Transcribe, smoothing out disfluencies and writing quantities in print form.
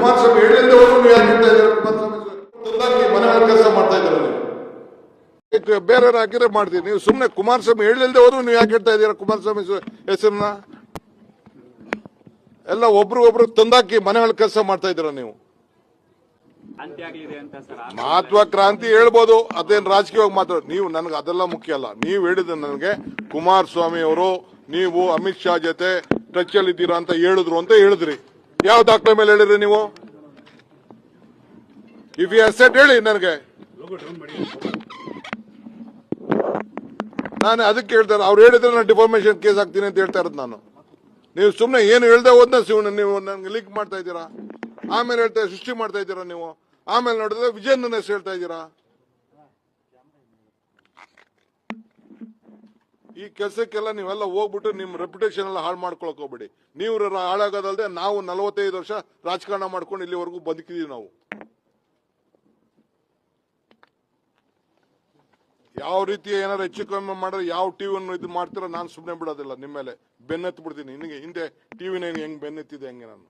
ಕುಮಾರಸ್ವಾಮಿ ಹೇಳಿದ್ದವರು ನೀವು ಯಾಕೆ ಹೇಳ್ತಾ ಇದ್ದೀರಾ? ಕುಮಾರಸ್ವಾಮಿ ಮನೆ ಕೆಲಸ ಮಾಡ್ತಾ ಇದ್ದೀರಾ ನೀವು? ಬೇರೆ ಹಾಕಿದ್ರೆ ಮಾಡ್ತೀವಿ. ನೀವು ಸುಮ್ಮನೆ ಕುಮಾರಸ್ವಾಮಿ ಹೇಳಿಲ್ದೆ ಹೋದ್ರು ನೀವು ಯಾಕೆ ಹೇಳ್ತಾ ಇದ್ದೀರಾ ಕುಮಾರಸ್ವಾಮಿ ಹೆಸರನ್ನ? ಎಲ್ಲ ಒಬ್ರಿಗೊಬ್ರು ತಂದಾಕಿ ಮನೆಗಳ ಕೆಲಸ ಮಾಡ್ತಾ ಇದ್ದೀರಾ ನೀವು. ಮಹತ್ವಾಕ್ರಾಂತಿ ಹೇಳ್ಬೋದು, ಅದೇನು ರಾಜಕೀಯವಾಗಿ ಮಾತ್ರ. ನೀವು ನನಗೆ ಅದೆಲ್ಲ ಮುಖ್ಯ ಅಲ್ಲ. ನೀವು ಹೇಳಿದ ನನಗೆ ಕುಮಾರಸ್ವಾಮಿ ಅವರು ನೀವು ಅಮಿತ್ ಶಾ ಜೊತೆ ಟಚ್ ಅಲ್ಲಿ ಇದ್ದೀರಾ ಅಂತ ಹೇಳಿದ್ರು ಅಂತ ಹೇಳಿದ್ರಿ. ಯಾವ ದಾಖಲೆ ಮೇಲೆ ಹೇಳಿದ್ರಿ ನೀವು? ಇಫ್ ಯು ಅಸೆಟ್ ಹೇಳಿ ನನಗೆ. ನಾನು ಅದಕ್ಕೆ ಹೇಳ್ತಾರೆ, ಅವ್ರು ಹೇಳಿದ್ರೆ ನಾನು ಡಿಫಾರ್ಮೇಶನ್ ಕೇಸ್ ಹಾಕ್ತೀನಿ ಅಂತ ಹೇಳ್ತಾ ಇರೋದು ನಾನು. ನೀವು ಸುಮ್ಮನೆ ಏನು ಹೇಳ್ದೆ ಹೋದ್ನ ನೀವು ನನಗೆ ಲೀಕ್ ಮಾಡ್ತಾ ಇದ್ದೀರಾ. ಆಮೇಲೆ ಹೇಳ್ತಾ ಸೃಷ್ಟಿ ಮಾಡ್ತಾ ಇದ್ದೀರಾ ನೀವು. ಆಮೇಲೆ ನೋಡಿದ್ರೆ ವಿಜಯನ್ ಹೆಸರು ಹೇಳ್ತಾ ಇದ್ದೀರಾ. ಈ ಕೆಲಸಕ್ಕೆಲ್ಲ ನೀವೆಲ್ಲ ಹೋಗ್ಬಿಟ್ಟು ನಿಮ್ಮ ರೆಪ್ಯುಟೇಷನ್ ಎಲ್ಲ ಹಾಳು ಮಾಡ್ಕೊಳಕ್ ಹೋಗ್ಬೇಡಿ. ನೀವು ಹಾಳಾಗೋದಲ್ದೆ ನಾವು 45 ವರ್ಷ ರಾಜಕಾರಣ ಮಾಡ್ಕೊಂಡು ಇಲ್ಲಿವರೆಗೂ ಬದುಕಿದೀವಿ ನಾವು. ಯಾವ ರೀತಿ ಏನಾರು ಹೆಚ್ಚು ಕಮ್ಮಿ ಮಾಡಿದ್ರೆ ಯಾವ ಟಿವಿಯನ್ನು ಇದು ಮಾಡ್ತೀರೋ ನಾನು ಸುಮ್ಮನೆ ಬಿಡೋದಿಲ್ಲ. ನಿಮ್ಮ ಮೇಲೆ ಬೆನ್ನತ್ತು ಬಿಡ್ತೀನಿ. ಹಿಂದೆ ಟಿವಿನ ಹೆಂಗ್ ಬೆನ್ನತ್ತಿದೆ ಹಂಗೆ ನಾನು.